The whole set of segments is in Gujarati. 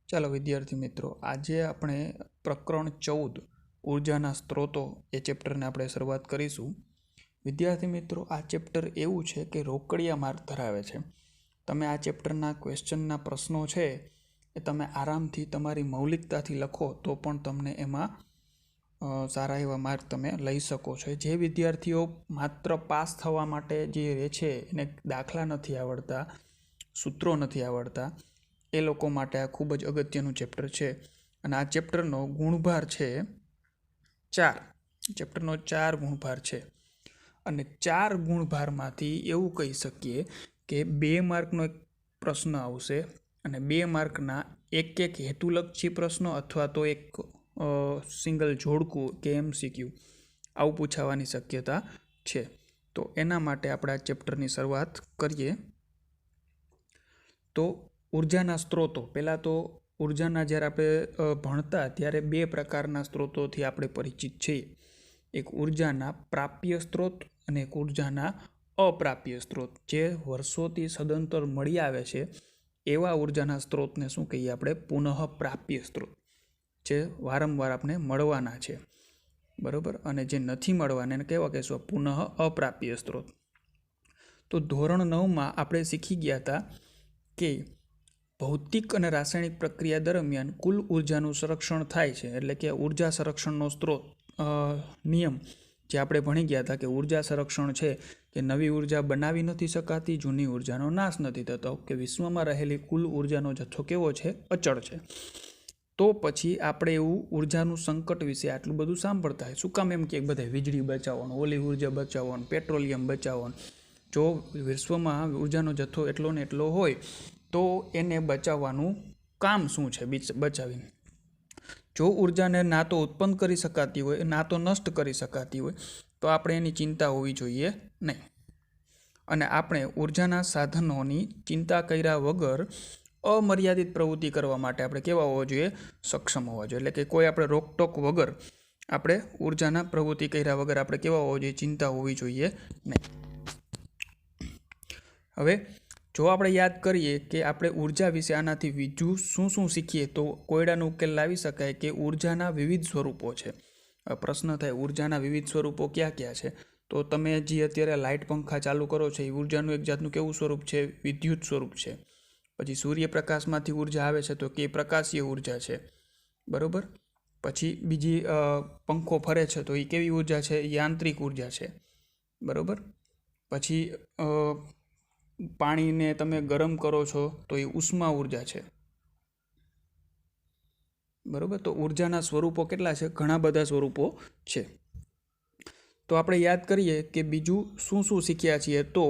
ચાલો વિદ્યાર્થી મિત્રો, આજે આપણે પ્રકરણ 14 ઉર્જાના સ્ત્રોતો એ ચેપ્ટરને આપણે શરૂઆત કરીશું. વિદ્યાર્થી મિત્રો, આ ચેપ્ટર એવું છે કે રોકડિયા માર્ક ધરાવે છે. તમે આ ચેપ્ટરના ક્વેશ્ચનના પ્રશ્નો છે એ તમે આરામથી તમારી મૌલિકતાથી લખો તો પણ તમને એમાં સારા એવા માર્ક તમે લઈ શકો છો. જે વિદ્યાર્થીઓ માત્ર પાસ થવા માટે જે રહે છે એને દાખલા નથી આવડતા, સૂત્રો નથી આવડતા, એ લોકો માટે આ ખૂબ જ અગત્યનું ચેપ્ટર છે. અને આ ચેપ્ટરનો ગુણભાર છે 4. ચેપ્ટરનો 4 ગુણભાર છે. અને 4 ગુણભારમાંથી એવું કહી શકીએ કે 2 માર્કનો એક પ્રશ્ન આવશે અને 2 માર્કના એક હેતુલક્ષી પ્રશ્નો અથવા તો એક સિંગલ જોડકું કે MCQ આવું પૂછાવાની શક્યતા છે. તો એના માટે આપણે આ ચેપ્ટરની શરૂઆત કરીએ. તો ઉર્જાના સ્ત્રોતો, પહેલાં તો ઉર્જાના જ્યારે આપણે ભણતા ત્યારે 2 પ્રકારના સ્ત્રોતોથી આપણે પરિચિત છીએ. એક ઉર્જાના પ્રાપ્ય સ્ત્રોત અને એક ઉર્જાના અપ્રાપ્ય સ્ત્રોત. જે વર્ષોથી સદંતર મળી આવે છે એવા ઉર્જાના સ્ત્રોતને શું કહીએ આપણે? પુનઃ પ્રાપ્ય સ્ત્રોત, જે વારંવાર આપણે મળવાના છે, બરાબર. અને જે નથી મળવાના એને કેવા કહેશું? પુનઃ અપ્રાપ્ય સ્ત્રોત. તો ધોરણ 9માં આપણે શીખી ગયા હતા કે ભૌતિક અને રાસાયણિક પ્રક્રિયા દરમિયાન કુલ ઉર્જાનું સંરક્ષણ થાય છે. એટલે કે ઉર્જા સંરક્ષણનો સ્ત્રોત નિયમ જે આપણે ભણી ગયા હતા કે ઉર્જા સંરક્ષણ છે કે નવી ઉર્જા બનાવી નથી શકાતી, જૂની ઉર્જાનો નાશ નથી થતો, કે વિશ્વમાં રહેલી કુલ ઉર્જાનો જથ્થો કેવો છે? અચળ છે. તો પછી આપણે એવું ઉર્જાનું સંકટ વિશે આટલું બધું સાંભળતા હોય. શું કામ? એમ કે બધા વીજળી બચાવવાનું, ઓલી ઉર્જા બચાવવાનું, પેટ્રોલિયમ બચાવવાનું. જો વિશ્વમાં ઉર્જાનો જથ્થો એટલો ને એટલો હોય તો એને બચાવવાનું કામ શું છે? બચાવીને જો ઉર્જાને ના તો ઉત્પન્ન કરી શકાતી હોય, ના તો નષ્ટ કરી શકાતી હોય, તો આપણે એની ચિંતા હોવી જોઈએ નહીં. અને આપણે ઉર્જાના સાધનોની ચિંતા કર્યા વગર અમર્યાદિત પ્રવૃત્તિ કરવા માટે આપણે કેવા હોવા જોઈએ? સક્ષમ હોવા જોઈએ. એટલે કે કોઈ આપણે રોકટોક વગર આપણે ઉર્જાના પ્રવૃત્તિ કર્યા વગર આપણે કેવા હોવા જોઈએ? ચિંતા હોવી જોઈએ નહીં. હવે જો આપણે યાદ કરીએ કે આપણે ઉર્જા વિશે આનાથી બીજું શું શું શીખીએ તો કોયડાનો ઉકેલ લાવી શકાય કે ઉર્જાના વિવિધ સ્વરૂપો છે. પ્રશ્ન થાય ઉર્જાના વિવિધ સ્વરૂપો ક્યાં ક્યાં છે? તો તમે જે અત્યારે લાઇટ પંખા ચાલુ કરો છો એ ઉર્જાનું એક જાતનું કેવું સ્વરૂપ છે? વિદ્યુત સ્વરૂપ છે. પછી સૂર્યપ્રકાશમાંથી ઉર્જા આવે છે તો કે પ્રકાશીય ઉર્જા છે, બરાબર. પછી બીજી પંખો ફરે છે તો એ કેવી ઉર્જા છે? યાંત્રિક ઉર્જા છે, બરાબર. પછી પાણીને તમે ગરમ કરો છો તો એ ઉષ્મા ઉર્જા છે, બરાબર. તો ઉર્જાના સ્વરૂપો કેટલા છે? ઘણા બધા સ્વરૂપો છે. તો આપણે યાદ કરીએ કે બીજું શું શું શીખ્યા છીએ તો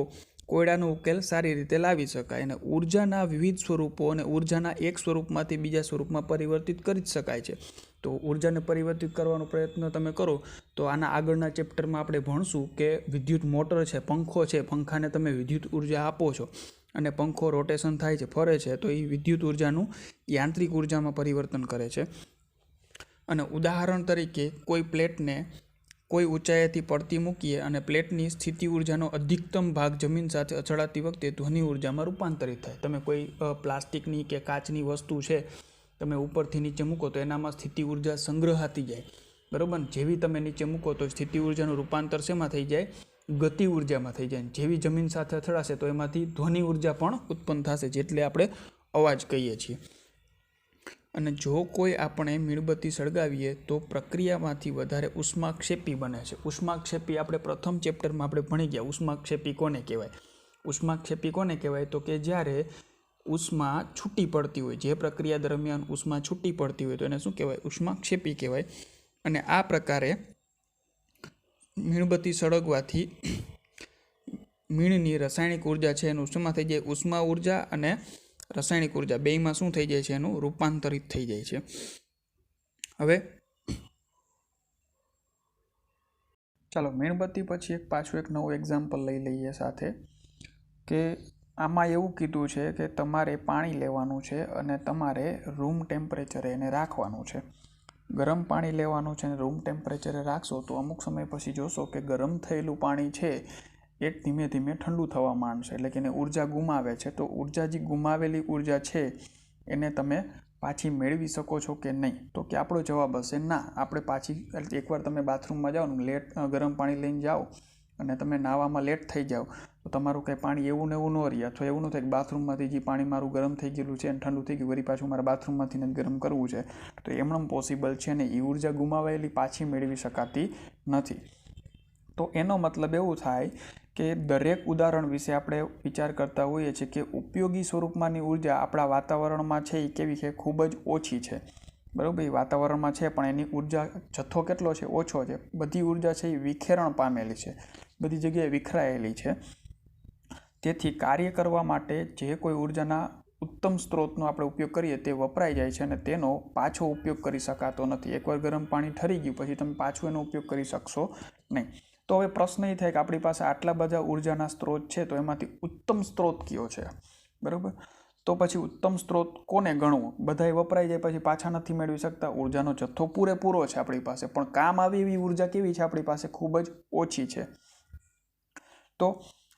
કોયડાનો ઉકેલ સારી રીતે લાવી શકાય અને ઉર્જાના વિવિધ સ્વરૂપો અને ઉર્જાના એક સ્વરૂપમાંથી બીજા સ્વરૂપમાં પરિવર્તિત કરી જ શકાય છે. તો ઉર્જાને પરિવર્તિત કરવાનો પ્રયત્ન તમે કરો તો આના આગળના ચેપ્ટરમાં આપણે ભણશું કે વિદ્યુત મોટર છે, પંખો છે, પંખાને તમે વિદ્યુત ઉર્જા આપો છો અને પંખો રોટેશન થાય છે, ફરે છે, તો એ વિદ્યુત ઉર્જાનું યાંત્રિક ઉર્જામાં પરિવર્તન કરે છે. અને ઉદાહરણ તરીકે કોઈ પ્લેટને કોઈ ઊંચાઈથી પડતી મૂકીએ અને પ્લેટની સ્થિતિ ઉર્જાનો અધિકતમ ભાગ જમીન સાથે અથડાતી વખતે ધ્વનિ ઉર્જામાં રૂપાંતરિત થાય. તમે કોઈ પ્લાસ્ટિકની કે કાચની વસ્તુ છે તમે ઉપરથી નીચે મૂકો તો એનામાં સ્થિતિ ઉર્જા સંગ્રહાતી જાય, બરાબર. જેવી તમે નીચે મૂકો તો સ્થિતિ ઉર્જાનું રૂપાંતર શેમાં થઈ જાય? ગતિ ઉર્જામાં થઈ જાય. જેવી જમીન સાથે અથડાશે તો એમાંથી ધ્વનિ ઉર્જા પણ ઉત્પન્ન થશે, જેટલે આપણે અવાજ કહીએ છીએ. અને જો કોઈ આપણે મીણબત્તી સળગાવીએ તો પ્રક્રિયામાંથી વધારે ઉષ્માક્ષેપી બને છે. ઉષ્માક્ષેપી આપણે પ્રથમ ચેપ્ટરમાં આપણે ભણી ગયા. ઉષ્માક્ષેપી કોને કહેવાય? ઉષ્માક્ષેપી કોને કહેવાય? તો કે જ્યારે ઉષ્મા છૂટી પડતી હોય, જે પ્રક્રિયા દરમિયાન ઉષ્મા છૂટી પડતી હોય તો એને શું કહેવાય? ઉષ્માક્ષેપી કહેવાય. અને આ પ્રકારે મીણબત્તી સળગવાથી મીણની રાસાયણિક ઉર્જા છે એનું શેમાં થઈ જાય? ઉષ્મા ઉર્જા અને રાસાયણિક ઉર્જા બેયમાં શું થઈ જાય છે? એનું રૂપાંતરિત થઈ જાય છે. હવે ચાલો મીણબત્તી પછી પાછું એક નવું એક્ઝામ્પલ લઈ લઈએ સાથે કે આમાં એવું કીધું છે કે તમારે પાણી લેવાનું છે અને તમારે રૂમ ટેમ્પરેચરે એને રાખવાનું છે. ગરમ પાણી લેવાનું છે અને રૂમ ટેમ્પરેચરે રાખશો તો અમુક સમય પછી જોશો કે ગરમ થયેલું પાણી છે એ ધીમે ધીમે ઠંડુ થવા માંડશે, એટલે કે એને ઉર્જા ગુમાવે છે. તો ઉર્જા જે ગુમાવેલી ઉર્જા છે એને તમે પાછી મેળવી શકો છો કે નહીં? તો કે આપણો જવાબ હશે ના. આપણે પાછી, એકવાર તમે બાથરૂમમાં જાઓ ને લેટ ગરમ પાણી લઈને જાઓ અને તમે નાવામાં લેટ થઈ જાઓ તો તમારું કંઈ પાણી એવું ને એવું ન રહે, અથવા એવું ન થાય કે બાથરૂમમાંથી જે પાણી મારું ગરમ થઈ ગયેલું છે અને ઠંડુ થઈ ગયું, વળી પાછું મારા બાથરૂમમાંથી જ ગરમ કરવું છે, તો એમણે પોસિબલ છે ને. એ ઉર્જા ગુમાવાયેલી પાછી મેળવી શકાતી નથી. તો એનો મતલબ એવું થાય કે દરેક ઉદાહરણ વિશે આપણે વિચાર કરતા હોઈએ છીએ કે ઉપયોગી સ્વરૂપમાંની ઉર્જા આપણા વાતાવરણમાં છે એ કેવી છે? ખૂબ જ ઓછી છે. બરાબર, એ વાતાવરણમાં છે પણ એની ઉર્જા જથ્થો કેટલો છે? ઓછો છે. બધી ઉર્જા છે એ વિખેરણ પામેલી છે, બધી જગ્યાએ વિખરાયેલી છે. તેથી કાર્ય કરવા માટે જે કોઈ ઉર્જાના ઉત્તમ સ્ત્રોતનો આપણે ઉપયોગ કરીએ તે વપરાઈ જાય છે અને તેનો પાછો ઉપયોગ કરી શકાતો નથી. એકવાર ગરમ પાણી ઠરી ગયું પછી તમે પાછું એનો ઉપયોગ કરી શકશો નહીં. તો હવે પ્રશ્ન એ થાય કે આપણી પાસે આટલા બધા ઉર્જાના સ્ત્રોત છે, તો એમાંથી ઉત્તમ સ્ત્રોત કયો છે? બરાબર, તો પછી ઉત્તમ સ્ત્રોત કોને ગણવું? બધાય વપરાઈ જાય પછી પાછા નથી મેળવી શકતા. ઉર્જાનો જથ્થો પૂરેપૂરો છે આપણી પાસે, પણ કામ આવે એવી ઉર્જા કેવી છે આપણી પાસે? ખૂબ જ ઓછી છે. તો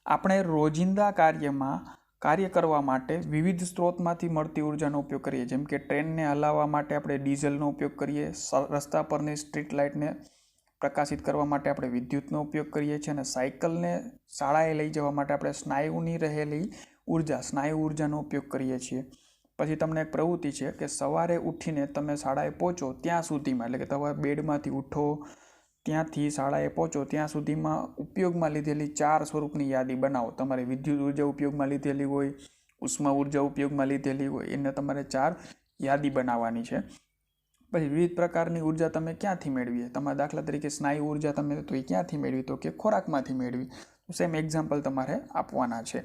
આપણે રોજિંદા કાર્યમાં કાર્ય કરવા માટે વિવિધ સ્ત્રોતમાંથી મળતી ઉર્જાનો ઉપયોગ કરીએ. જેમ કે ટ્રેનને હલાવવા માટે આપણે ડીઝલનો ઉપયોગ કરીએ, રસ્તા પરની સ્ટ્રીટ લાઇટને પ્રકાશિત કરવા માટે આપણે વિદ્યુતનો ઉપયોગ કરીએ છીએ, અને સાયકલને શાળાએ લઈ જવા માટે આપણે સ્નાયુની રહેલી ઉર્જા, સ્નાયુ ઉર્જાનો ઉપયોગ કરીએ છીએ. પછી તમને એક પ્રવૃત્તિ છે કે સવારે ઉઠીને તમે શાળાએ પહોંચો ત્યાં સુધીમાં, એટલે કે તમારા બેડમાંથી ઉઠો ત્યાંથી શાળાએ પહોંચો ત્યાં સુધીમાં ઉપયોગમાં લીધેલી 4 સ્વરૂપની યાદી બનાવો. તમારે વિદ્યુત ઉર્જા ઉપયોગમાં લીધેલી હોય, ઉષ્મા ઉર્જા ઉપયોગમાં લીધેલી હોય, એને તમારે 4 યાદી બનાવવાની છે. પછી વિવિધ પ્રકારની ઉર્જા તમે ક્યાંથી મેળવીએ? તમારા દાખલા તરીકે સ્નાયુ ઉર્જા તમે તો એ ક્યાંથી મેળવી? તો કે ખોરાકમાંથી મેળવી. સેમ એક્ઝામ્પલ તમારે આપવાના છે.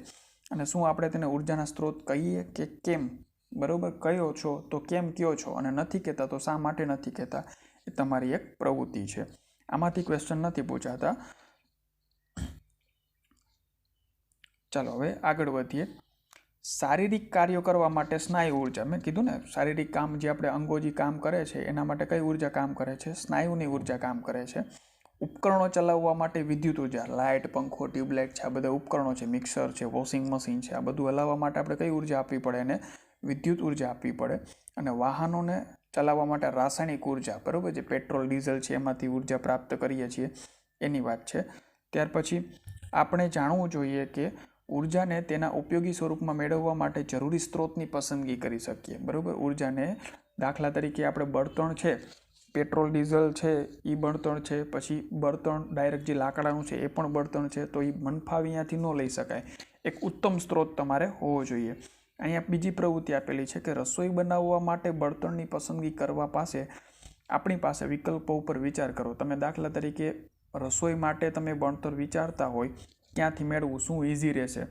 અને શું આપણે તેને ઉર્જાના સ્ત્રોત કહીએ કે કેમ? બરાબર, કયો છો તો કેમ કયો છો, અને નથી કહેતા તો શા માટે નથી કહેતા? એ તમારી એક પ્રવૃત્તિ છે. આમાંથી ક્વેશ્ચન નથી પૂછાતા. ચાલો હવે આગળ વધીએ. શારીરિક કાર્યો કરવા માટે સ્નાયુ ઉર્જા, મેં કીધું ને શારીરિક કામ જે આપણે અંગો જે કામ કરે છે એના માટે કઈ ઉર્જા કામ કરે છે? સ્નાયુની ઉર્જા કામ કરે છે. ઉપકરણો ચલાવવા માટે વિદ્યુત ઉર્જા, લાઇટ, પંખો, ટ્યુબલાઇટ છે, આ બધા ઉપકરણો છે, મિક્સર છે, વોશિંગ મશીન છે, આ બધું હલાવવા માટે આપણે કઈ ઉર્જા આપવી પડે? એને વિદ્યુત ઉર્જા આપવી પડે. અને વાહનોને ચલાવવા માટે રાસાયણિક ઉર્જા, બરાબર, જે પેટ્રોલ ડીઝલ છે એમાંથી ઉર્જા પ્રાપ્ત કરીએ છીએ એની વાત છે. ત્યાર પછી આપણે જાણવું જોઈએ કે ઉર્જાને તેના ઉપયોગી સ્વરૂપમાં મેળવવા માટે જરૂરી સ્ત્રોતની પસંદગી કરી શકીએ. બરાબર, ઉર્જાને દાખલા તરીકે આપણે બળતણ છે, પેટ્રોલ ડીઝલ છે એ બળતણ છે, પછી બળતણ ડાયરેક્ટ જે લાકડાનું છે એ પણ બળતણ છે, તો એ મનફાવી અહીંયાથી ન લઈ શકાય. એક ઉત્તમ સ્ત્રોત તમારે હોવો જોઈએ. અહીંયા બીજી પ્રવૃત્તિ આપેલી છે કે રસોઈ બનાવવા માટે બળતણની પસંદગી કરવા પાસે આપણી પાસે વિકલ્પો ઉપર વિચાર કરો. તમે દાખલા તરીકે રસોઈ માટે તમે બળતણ વિચારતા હોય ક્યાંથી મેળવવું, શું ઇઝી રહેશે,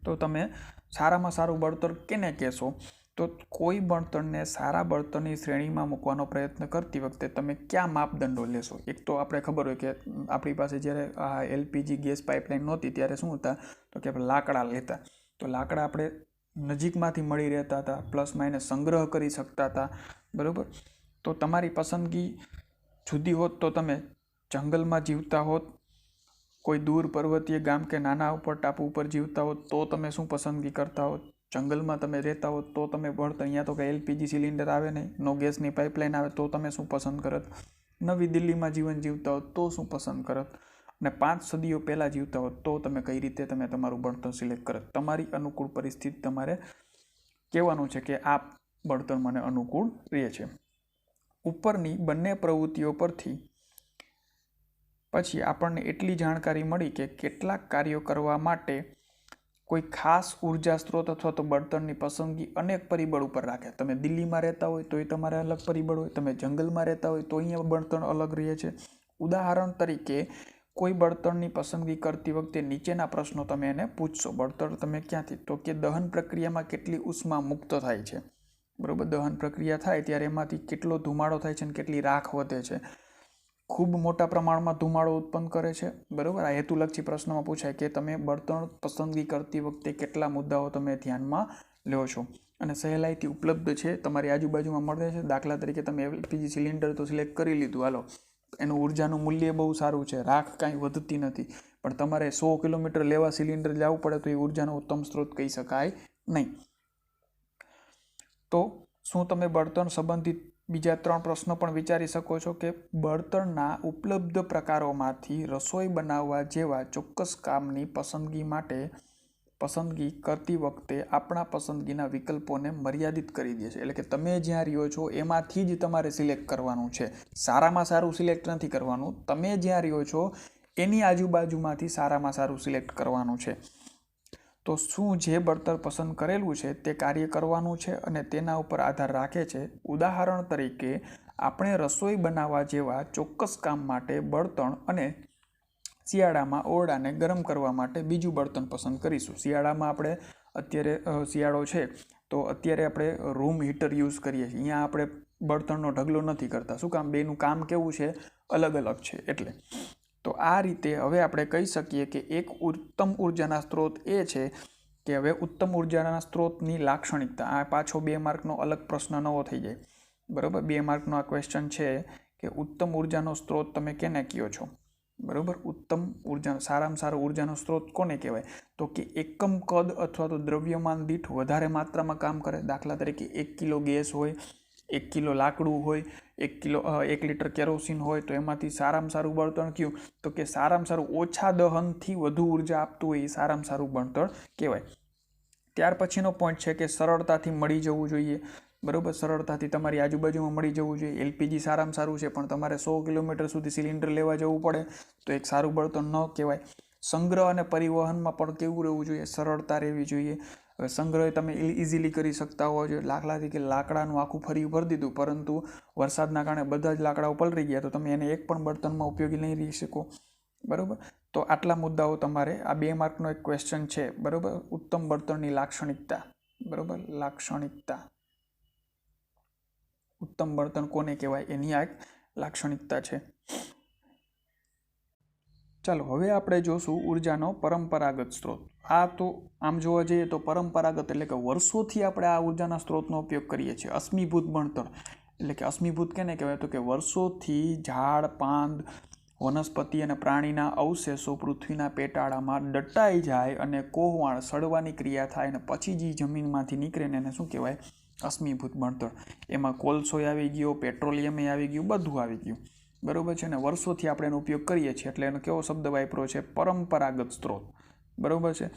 તો તમે સારામાં સારું બળતણ કેને કહેશો? તો કોઈ બળતણને સારા બળતણની શ્રેણીમાં મૂકવાનો પ્રયત્ન કરતી વખતે તમે કયા માપદંડો લેશો? એક તો આપણે ખબર હોય કે આપણી પાસે જ્યારે આ LPG ગેસ પાઇપલાઇન નહોતી ત્યારે શું હતા? તો કે આપણે લાકડા લેતા. તો લાકડા આપણે નજીકમાંથી મળી રહેતા હતા, પ્લસ માઇનસ સંગ્રહ કરી શકતા હતા. બરાબર, તો તમારી પસંદગી જુદી હોત તો તમે જંગલમાં જીવતા હોત, કોઈ દૂર પર્વતીય ગામ કે નાના ઉપર ટાપુ ઉપર જીવતા હોત તો તમે શું પસંદગી કરતા હોત? જંગલમાં તમે રહેતા હોત તો તમે બળતણ, અહીંયા તો કંઈ LPG સિલિન્ડર આવે નહીં, નો ગેસની પાઇપલાઇન આવે, તો તમે શું પસંદ કરત? નવી દિલ્હીમાં જીવન જીવતા હોત તો શું પસંદ કરત? અને 5 સદીઓ પહેલાં જીવતા હોત તો તમે કઈ રીતે તમે તમારું બળતણ સિલેક્ટ કરત? તમારી અનુકૂળ પરિસ્થિતિ તમારે કહેવાનું છે કે આ બળતણ મને અનુકૂળ રહે છે. ઉપરની બંને પ્રવૃત્તિઓ પરથી પછી આપણને એટલી જાણકારી મળી કે કેટલાક કાર્યો કરવા માટે કોઈ ખાસ ઉર્જા સ્ત્રોત અથવા તો બળતણની પસંદગી અનેક પરિબળ ઉપર રાખે. તમે દિલ્હીમાં રહેતા હોય તો એ તમારે અલગ પરિબળ હોય, તમે જંગલમાં રહેતા હોય તો અહીંયા બળતણ અલગ રહે છે. ઉદાહરણ તરીકે કોઈ બળતણની પસંદગી કરતી વખતે નીચેના પ્રશ્નો તમે એને પૂછશો. બળતણ તમે ક્યાંથી? તો કે દહન પ્રક્રિયામાં કેટલી ઉષ્મા મુક્ત થાય છે. બરાબર, દહન પ્રક્રિયા થાય ત્યારે એમાંથી કેટલો ધુમાડો થાય છે અને કેટલી રાખ વધે છે. ખૂબ મોટા પ્રમાણમાં ધુમાડો ઉત્પન્ન કરે છે. બરાબર, આ હેતુલક્ષી પ્રશ્નમાં પૂછાય કે તમે બળતણ પસંદગી કરતી વખતે કેટલા મુદ્દાઓ તમે ધ્યાનમાં લો છો અને સહેલાઈથી ઉપલબ્ધ છે, તમારી આજુબાજુમાં મળે છે. દાખલા તરીકે તમે LPG સિલિન્ડર તો સિલેક્ટ કરી લીધું, હાલો, એનું ઉર્જાનું મૂલ્ય બહુ સારું છે, રાખ કાંઈ વધતી નથી, પણ તમારે 100 કિલોમીટર લેવા સિલિન્ડર જવું પડે તો એ ઉર્જાનો ઉત્તમ સ્ત્રોત કહી શકાય નહીં. તો શું તમે બળતણ સંબંધિત બીજા 3 પ્રશ્નો પણ વિચારી શકો છો કે બળતણના ઉપલબ્ધ પ્રકારોમાંથી રસોઈ બનાવવા જેવા ચોક્કસ કામની પસંદગી કરતી વખતે આપણા પસંદગીના વિકલ્પોને મર્યાદિત કરી દે છે. એટલે કે તમે જ્યાં રહ્યો છો એમાંથી જ તમારે સિલેક્ટ કરવાનું છે. સારામાં સારું સિલેક્ટ નથી કરવાનું. તમે જ્યાં રહ્યો છો એની આજુબાજુમાંથી સારામાં સારું સિલેક્ટ કરવાનું છે. તો શું જે બળતણ પસંદ કરેલું છે તે કાર્ય કરવાનું છે અને તેના ઉપર આધાર રાખે છે. ઉદાહરણ તરીકે આપણે રસોઈ બનાવવા જેવા ચોક્કસ કામ માટે બળતણ અને શિયાળામાં ઓરડાને ગરમ કરવા માટે બીજું બળતણ પસંદ કરીશું. શિયાળામાં આપણે અત્યારે શિયાળો છે તો અત્યારે આપણે રૂમ હીટર યુઝ કરીએ છીએ. અહીંયા આપણે બળતણનો ઢગલો નથી કરતા. શું કામ? બેનું કામ કેવું છે? અલગ અલગ છે એટલે. તો આ રીતે હવે આપણે કહી શકીએ કે એક ઉત્તમ ઉર્જાના સ્ત્રોત એ છે કે હવે ઉત્તમ ઉર્જાના સ્ત્રોતની લાક્ષણિકતા. આ પાછો 2 માર્કનો અલગ પ્રશ્ન નવો થઈ જાય. બરાબર, 2 માર્કનો આ ક્વેશ્ચન છે કે ઉત્તમ ઉર્જાનો સ્ત્રોત તમે કેને કહો છો? બરાબર, ઉત્તમ ઉર્જા, સારામાં સારો ઉર્જાનો સ્ત્રોત કોને કહેવાય? તો કે એકમ કદ અથવા તો દ્રવ્યમાન દીઠ વધારે માત્રામાં કામ કરે. દાખલા તરીકે 1 કિલો ગેસ હોય, 1 કિલો લાકડું હોય, 1 લીટર કેરોસીન હોય, તો એમાંથી સારામાં સારું બળતણ કયું? તો કે સારામાં સારું ઓછા દહનથી વધુ ઉર્જા આપતું હોય એ સારામાં સારું બળતણ કહેવાય. ત્યાર પછીનો પોઈન્ટ છે કે સરળતાથી મળી જવું જોઈએ. બરાબર, સરળતાથી તમારી આજુબાજુમાં મળી જવું જોઈએ. એલપીજી સારામાં સારું છે પણ તમારે 100 કિલોમીટર સુધી સિલિન્ડર લેવા જવું પડે તો એક સારું બળતણ ન કહેવાય. સંગ્રહ અને પરિવહનમાં પણ કેવું રહેવું જોઈએ? સરળતા રહેવી જોઈએ. સંગ્રહ તમે ઇઝીલી કરી શકતા હોવો જોઈએ. દાખલા તરીકે લાકડાનું આખું ફર્યું ભરી દીધું પરંતુ વરસાદના કારણે બધા જ લાકડાઓ પલળી ગયા તો તમે એને એક પણ બળતણમાં ઉપયોગી નહીં રહી શકો. બરાબર, તો આટલા મુદ્દાઓ તમારે આ 2 માર્કનો એક ક્વેશ્ચન છે. બરાબર, ઉત્તમ બળતણની લાક્ષણિકતા. બરાબર, લાક્ષણિકતા, ઉત્તમ બળતણ કોને કહેવાય એની આ એક લાક્ષણિકતા છે. ચાલો હવે આપણે જોશું ઉર્જાનો પરંપરાગત સ્ત્રોત. આ તો આમ જોવા જઈએ તો પરંપરાગત એટલે કે વર્ષોથી આપણે આ ઉર્જાના સ્ત્રોતનો ઉપયોગ કરીએ છીએ. અશ્મિભૂત બળતણ એટલે કે અશ્મિભૂત કેને કહેવાય? તો કે વર્ષોથી ઝાડ, પાન, વનસ્પતિ અને પ્રાણીના અવશેષો પૃથ્વીના પેટાળામાં દટાઈ જાય અને કોહવાણ સડવાની ક્રિયા થાય અને પછી જે જમીનમાંથી નીકળે ને એને શું કહેવાય? અશ્મિભૂત બળતણ. એમાં કોલસો આવી ગયો, પેટ્રોલિયમ આવી ગયું, બધું આવી ગયું. બરાબર છે ને? વર્ષોથી આપણે એનો ઉપયોગ કરીએ છીએ એટલે એનો કેવો શબ્દ વાપર્યો છે? પરંપરાગત સ્ત્રોત. બરાબર છે,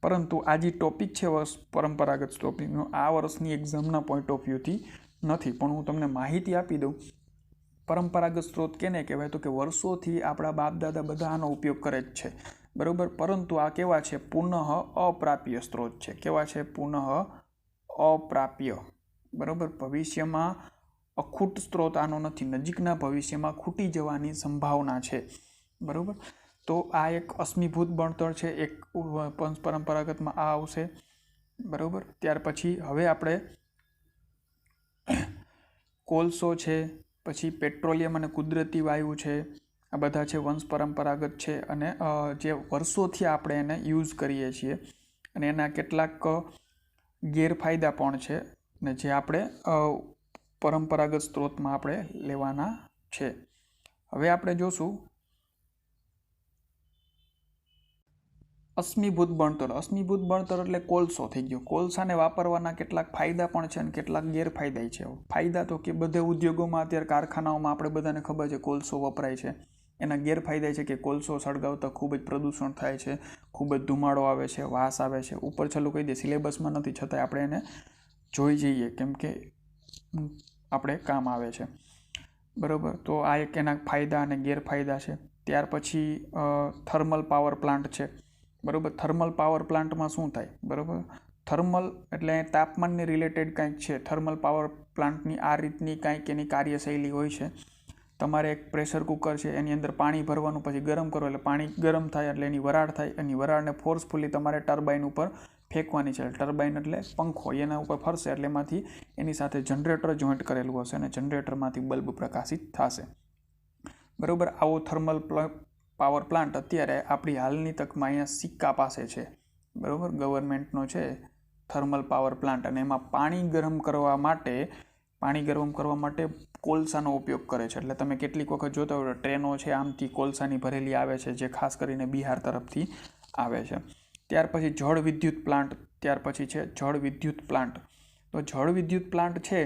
પરંતુ આ જે ટોપિક છે પરંપરાગત સ્ત્રોતનો આ વર્ષની એક્ઝામના પોઈન્ટ ઓફ વ્યૂથી નથી, પણ હું તમને માહિતી આપી દઉં. પરંપરાગત સ્ત્રોત કેને કહેવાય? તો કે વર્ષોથી આપણા બાપ દાદા બધા આનો ઉપયોગ કરે જ છે. બરાબર, પરંતુ આ કેવા છે? પુનઃ અપ્રાપ્ય સ્ત્રોત છે. કેવા છે? પુનઃ અપ્રાપ્ય. બરાબર, ભવિષ્યમાં અખૂટ સ્ત્રોત આનો નથી. નજીકના ભવિષ્યમાં ખૂટી જવાની સંભાવના છે. બરાબર, તો આ એક અશ્મિભૂત બળતણ છે. એક પરંપરાગતમાં આ આવશે. બરાબર, ત્યાર પછી હવે આપણે કોલસો છે, પછી પેટ્રોલિયમ અને કુદરતી વાયુ છે, આ બધા છે વંશ પરંપરાગત છે અને જે વર્ષોથી આપણે એને યુઝ કરીએ છીએ અને એના કેટલાક ગેરફાયદા પણ છે ને જે આપણે પરંપરાગત સ્ત્રોતમાં આપણે લેવાના છે. હવે આપણે જોશું અશ્મિભૂત બળતણ. અશ્મિભૂત બળતણ એટલે કોલસો થઈ ગયો. કોલસાને વાપરવાના કેટલાક ફાયદા પણ છે અને કેટલાક ગેરફાયદા છે. ફાયદા તો કે બધે ઉદ્યોગોમાં અત્યારે કારખાનાઓમાં આપણે બધાને ખબર છે કોલસો વપરાય છે. એના ગેરફાયદા છે કે કોલસો સળગાવતા ખૂબ જ પ્રદૂષણ થાય છે, ખૂબ જ ધુમાડો આવે છે, વાસ આવે છે. ઉપર છેલ્લું કહી દે સિલેબસમાં નથી છતાંય આપણે એને જોઈ જઈએ કેમ કે આપણે કામ આવે છે. બરાબર, તો આ એક એના ફાયદા અને ગેરફાયદા છે. ત્યાર પછી થર્મલ પાવર પ્લાન્ટ છે. બરાબર, થર્મલ પાવર પ્લાન્ટમાં શું થાય? બરાબર, થર્મલ એટલે તાપમાનને રિલેટેડ કંઈક છે. થર્મલ પાવર પ્લાન્ટની આ રીતની કંઈક એની કાર્યશૈલી હોય છે. તમારે એક પ્રેશર કુકર છે, એની અંદર પાણી ભરવાનું, પછી ગરમ કરો એટલે પાણી ગરમ થાય એટલે એની વરાળ થાય. એની વરાળને ફોર્સફુલી તમારે ટર્બાઇન ઉપર ફેંકવાની છે. ટર્બાઇન એટલે પંખો, એના ઉપર ફરશે એટલે એમાંથી એની સાથે જનરેટર જોઈન્ટ કરેલું હશે અને જનરેટરમાંથી બલ્બ પ્રકાશિત થશે. બરાબર, આવો થર્મલ પાવર પ્લાન્ટ અત્યારે આપણી હાલની તકમાં અહીંયા સિક્કા પાસે છે. બરાબર, ગવર્મેન્ટનો છે થર્મલ પાવર પ્લાન્ટ અને એમાં પાણી ગરમ કરવા માટે કોલસાનો ઉપયોગ કરે છે. એટલે તમે કેટલીક વખત જોતા હોય ટ્રેનો છે આમથી કોલસાની ભરેલી આવે છે જે ખાસ કરીને બિહાર તરફથી આવે છે. ત્યાર પછી જળ વિદ્યુત પ્લાન્ટ. ત્યાર પછી છે જળ વિદ્યુત પ્લાન્ટ. તો જળ વિદ્યુત પ્લાન્ટ છે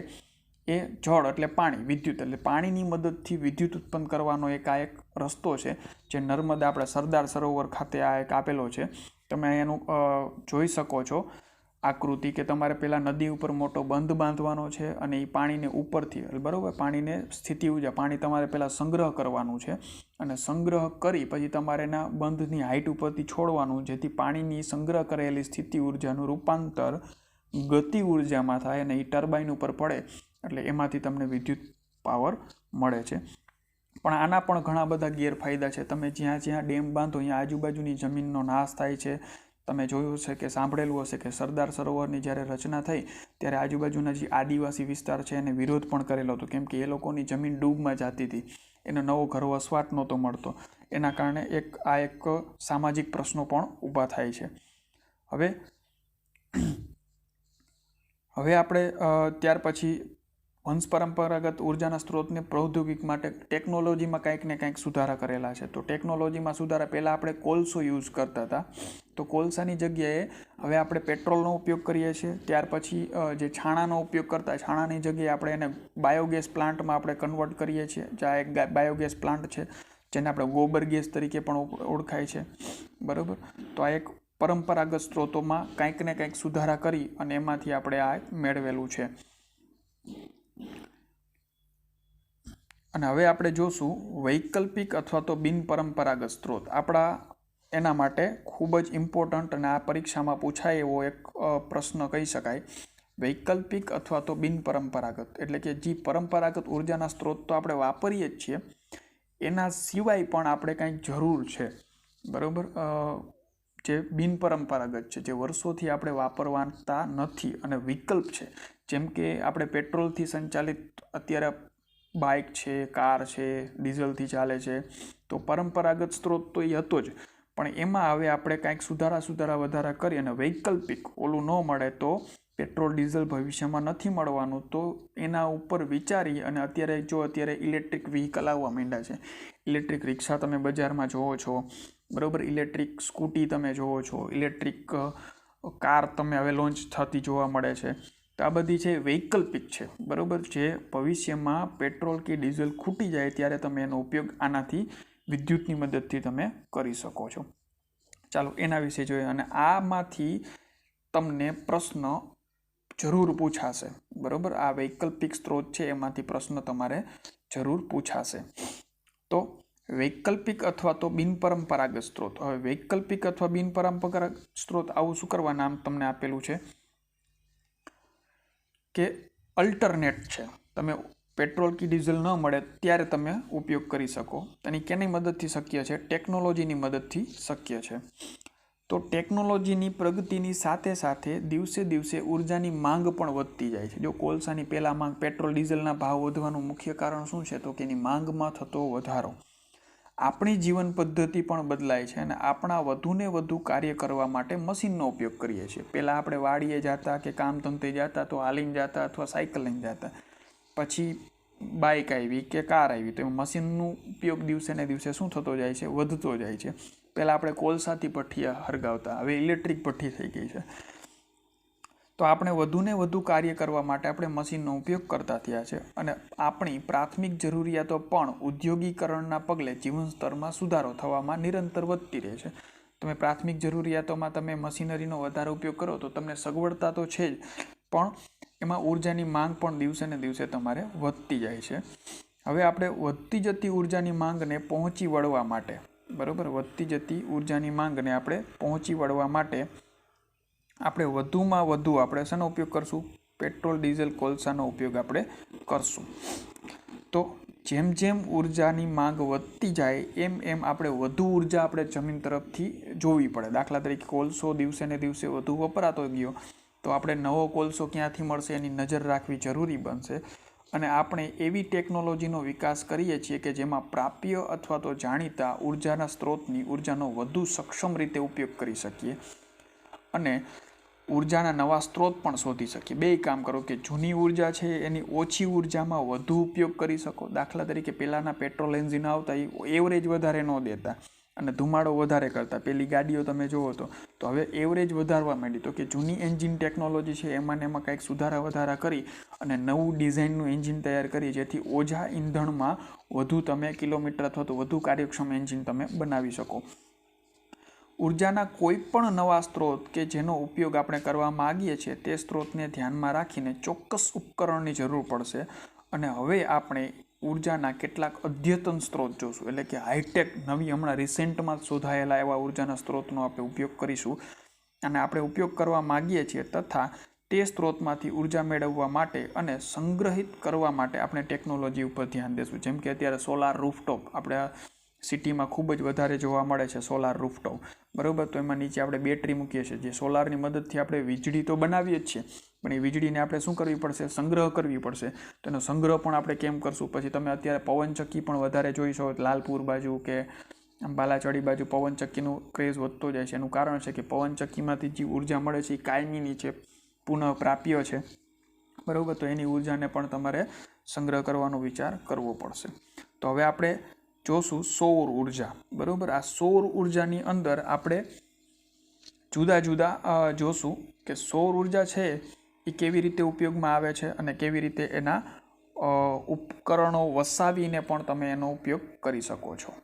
એ જળ એટલે પાણી, વિદ્યુત એટલે પાણીની મદદથી વિદ્યુત ઉત્પન્ન કરવાનો એક રસ્તો છે, જે નર્મદા આપણે સરદાર સરોવર ખાતે આ એક આપેલો છે. તમે એનું જોઈ શકો છો આકૃતિ કે તમારે પહેલાં નદી ઉપર મોટો બંધ બાંધવાનો છે અને એ પાણીને ઉપરથી, બરાબર, પાણીને સ્થિતિ ઉર્જા, પાણી તમારે પહેલાં સંગ્રહ કરવાનું છે અને સંગ્રહ કરી પછી તમારે એના બંધની હાઇટ ઉપરથી છોડવાનું, જેથી પાણીની સંગ્રહ કરેલી સ્થિતિ ઉર્જાનું રૂપાંતર ગતિ ઉર્જામાં થાય અને એ ટર્બાઇન ઉપર પડે એટલે એમાંથી તમને વિદ્યુત પાવર મળે છે. પણ આના પણ ઘણા બધા ગેરફાયદા છે. તમે જ્યાં જ્યાં ડેમ બાંધો ત્યાં આજુબાજુની જમીનનો નાશ થાય છે. તમે જોયું હશે કે સાંભળેલું હશે કે સરદાર સરોવરની જ્યારે રચના થઈ ત્યારે આજુબાજુના જે આદિવાસી વિસ્તાર છે એને વિરોધ પણ કરેલો હતો, કેમ કે એ લોકોની જમીન ડૂબમાં જતી હતી, એનો નવો ઘર વસવાટ નહોતો મળતો. એના કારણે એક સામાજિક પ્રશ્નો પણ ઊભા થાય છે. હવે આપણે ત્યાર પછી વંશ પરંપરાગત ઉર્જાના સ્ત્રોતને પ્રૌદ્યોગિક માટે ટેકનોલોજીમાં કંઈક ને કંઈક સુધારા કરેલા છે. તો ટેકનોલોજીમાં સુધારા, પહેલાં આપણે કોલસો યુઝ કરતા હતા, તો કોલસાની જગ્યાએ હવે આપણે પેટ્રોલનો ઉપયોગ કરીએ છીએ. ત્યાર પછી જે છાણાનો ઉપયોગ કરતા, છાણાની જગ્યાએ આપણે એને બાયોગેસ પ્લાન્ટમાં આપણે કન્વર્ટ કરીએ છીએ. જ્યાં એક બાયોગેસ પ્લાન્ટ છે જેને આપણે ગોબર ગેસ તરીકે પણ ઓળખાય છે, બરાબર. તો આ એક પરંપરાગત સ્ત્રોતોમાં કંઈક ને કંઈક સુધારા કરી અને એમાંથી આપણે આ મેળવેલું છે. અને હવે આપણે જોશું વૈકલ્પિક અથવા તો બિનપરંપરાગત સ્ત્રોત. આપણા એના માટે ખૂબ જ ઇમ્પોર્ટન્ટ અને આ પરીક્ષામાં પૂછાય એવો એક પ્રશ્ન કહી શકાય. વૈકલ્પિક અથવા તો બિનપરંપરાગત એટલે કે જે પરંપરાગત ઉર્જાના સ્ત્રોત તો આપણે વાપરીએ જ છીએ, એના સિવાય પણ આપણે કંઈક જરૂર છે, બરાબર, જે બિનપરંપરાગત છે, જે વર્ષોથી આપણે વાપરવાતા નથી અને વિકલ્પ છે. જેમ કે આપણે પેટ્રોલથી સંચાલિત અત્યારે બાઇક છે, કાર છે, ડીઝલથી ચાલે છે, તો પરંપરાગત સ્ત્રોત તો એ હતો જ, પણ એમાં હવે આપણે કાંઈક વધારા કરી અને વૈકલ્પિક ઓલું ન મળે તો પેટ્રોલ ડીઝલ ભવિષ્યમાં નથી મળવાનું, તો એના ઉપર વિચારી અને અત્યારે ઇલેક્ટ્રિક વ્હીકલ આવવા માંડ્યા છે. ઇલેક્ટ્રિક રિક્ષા તમે બજારમાં જોવો છો, બરાબર, ઇલેક્ટ્રિક સ્કૂટી તમે જોવો છો, ઇલેક્ટ્રિક કાર તમે હવે લોન્ચ થતી જોવા મળે છે. તો આ બધી છે વૈકલ્પિક છે, બરાબર, જે ભવિષ્યમાં પેટ્રોલ કે ડીઝલ ખૂટી જાય ત્યારે તમે એનો ઉપયોગ આનાથી વિદ્યુતની મદદથી તમે કરી શકો છો. ચાલો એના વિશે જોઈએ. અને આમાંથી તમને પ્રશ્ન જરૂર પૂછાશે, બરાબર. આ વૈકલ્પિક સ્ત્રોત છે એમાંથી પ્રશ્ન તમારે જરૂર પૂછાશે. તો વૈકલ્પિક અથવા તો બિનપરંપરાગત સ્ત્રોત. હવે વૈકલ્પિક અથવા બિનપરંપરાગત સ્ત્રોત આવું શું કરવા નામ તમને આપેલું છે કે અલ્ટરનેટ છે. તમે પેટ્રોલ કે ડીઝલ ન મળે ત્યારે તમે ઉપયોગ કરી શકો. એની કેની મદદથી શક્ય છે? ટેકનોલોજીની મદદથી શક્ય છે. તો ટેકનોલોજીની પ્રગતિની સાથે સાથે દિવસે દિવસે ઉર્જાની માંગ પણ વધતી જાય છે. જો કોલસાની પહેલાં માંગ, પેટ્રોલ ડીઝલના ભાવ વધવાનું મુખ્ય કારણ શું છે? તો કે એની માંગમાં થતો વધારો. આપણી જીવન પદ્ધતિ પણ બદલાય છે અને આપણા વધુને વધુ કાર્ય કરવા માટે મશીનનો ઉપયોગ કરીએ છીએ. પહેલાં આપણે વાડીએ જતા કે કામ ધંધે જતા તો હાલીને જતા અથવા સાયકલ લઈને જતા. પછી બાઇક આવી કે કાર આવી, તો મશીનનો ઉપયોગ દિવસે ને દિવસે શું થતો જાય છે? વધતો જાય છે. પહેલાં આપણે કોલસાથી ભઠ્ઠી હરગાવતા, હવે ઇલેક્ટ્રિક ભઠ્ઠી થઈ ગઈ છે. તો આપણે વધુને વધુ કાર્ય કરવા માટે આપણે મશીનનો ઉપયોગ કરતા થયા છે અને આપણી પ્રાથમિક જરૂરિયાતો પણ ઉદ્યોગીકરણના પગલે જીવન સ્તરમાં સુધારો થવામાં નિરંતર વધતી રહે છે. તમે પ્રાથમિક જરૂરિયાતોમાં તમે મશીનરીનો વધારે ઉપયોગ કરો તો તમને સગવડતા તો છે જ, પણ એમાં ઉર્જાની માંગ પણ દિવસે ને દિવસે તમારે વધતી જાય છે. હવે આપણે વધતી જતી ઉર્જાની માંગને પહોંચી વળવા માટે, બરાબર, વધતી જતી ઉર્જાની માંગને આપણે પહોંચી વળવા માટે આપણે વધુમાં વધુ આપણે શેનો ઉપયોગ કરશું? પેટ્રોલ, ડીઝલ, કોલસાનો ઉપયોગ આપણે કરશું. તો જેમ જેમ ઉર્જાની માંગ વધતી જાય એમ એમ આપણે વધુ ઉર્જા આપણે જમીન તરફથી જોવી પડે. દાખલા તરીકે કોલસો દિવસે ને દિવસે વધુ વપરાતો ગયો તો આપણે નવો કોલસો ક્યાંથી મળશે એની નજર રાખવી જરૂરી બનશે. અને આપણે એવી ટેકનોલોજીનો વિકાસ કરીએ છીએ કે જેમાં પ્રાપ્ય અથવા તો જાણીતા ઉર્જાના સ્ત્રોતની ઉર્જાનો વધુ સક્ષમ રીતે ઉપયોગ કરી શકીએ અને ઉર્જાના નવા સ્ત્રોત પણ શોધી શકીએ. બે કામ કરો કે જૂની ઉર્જા છે એની ઓછી ઉર્જામાં વધુ ઉપયોગ કરી શકો. દાખલા તરીકે પહેલાંના પેટ્રોલ એન્જિન આવતા એ એવરેજ વધારે ન દેતા, અને ધુમાડો વધારે કરતા પેલી ગાડીઓ તમે જુઓ તો હવે એવરેજ વધારવા માંડી. તો કે જૂની એન્જિન ટેકનોલોજી છે એમાં ને એમાં કંઈક સુધારા વધારા કરી અને નવું ડિઝાઇનનું એન્જિન તૈયાર કરી જેથી ઓછા ઈંધણમાં વધુ તમે કિલોમીટર અથવા તો વધુ કાર્યક્ષમ એન્જિન તમે બનાવી શકો. ઉર્જાના કોઈ પણ નવા સ્ત્રોત કે જેનો ઉપયોગ આપણે કરવા માગીએ છીએ તે સ્ત્રોતને ધ્યાનમાં રાખીને ચોક્કસ ઉપકરણની જરૂર પડશે. અને હવે આપણે ઉર્જાના કેટલાક અદ્યતન સ્ત્રોત જોશું, એટલે કે હાઈટેક નવી હમણાં રિસેન્ટમાં શોધાયેલા એવા ઉર્જાના સ્ત્રોતનો આપણે ઉપયોગ કરીશું. અને આપણે ઉપયોગ કરવા માગીએ છીએ તથા તે સ્ત્રોતમાંથી ઉર્જા મેળવવા માટે અને સંગ્રહિત કરવા માટે આપણે ટેકનોલોજી ઉપર ધ્યાન દેશું. જેમ કે અત્યારે સોલાર રૂફટોપ આપણે સિટીમાં ખૂબ જ વધારે જોવા મળે છે, સોલાર રૂફટોપ, બરાબર. તો એમાં નીચે આપણે બેટરી મૂકીએ છીએ, જે સોલારની મદદથી આપણે વીજળી તો બનાવીએ જ છીએ, પણ એ વીજળીને આપણે શું કરવી પડશે? સંગ્રહ કરવી પડશે. તો એનો સંગ્રહ પણ આપણે કેમ કરશું? પછી તમે અત્યારે પવનચક્કી પણ વધારે જોઈ શકો, લાલપુર બાજુ કે બાલાચડી બાજુ પવનચક્કીનું ક્રેઝ વધતો જાય છે. એનું કારણ છે કે પવનચક્કીમાંથી જે ઉર્જા મળે છે એ કાયમીની છે, પુનઃ પ્રાપ્ય છે, બરાબર. તો એની ઉર્જાને પણ તમારે સંગ્રહ કરવાનો વિચાર કરવો પડશે. તો હવે આપણે જોશું સૌર ઉર્જા, બરાબર. આ સૌર ઉર્જાની અંદર આપણે જુદા જુદા જોશું કે સૌર ઉર્જા છે એ કેવી રીતે ઉપયોગમાં આવે છે અને કેવી રીતે એના ઉપકરણો વસાવીને પણ તમે એનો ઉપયોગ કરી શકો છો.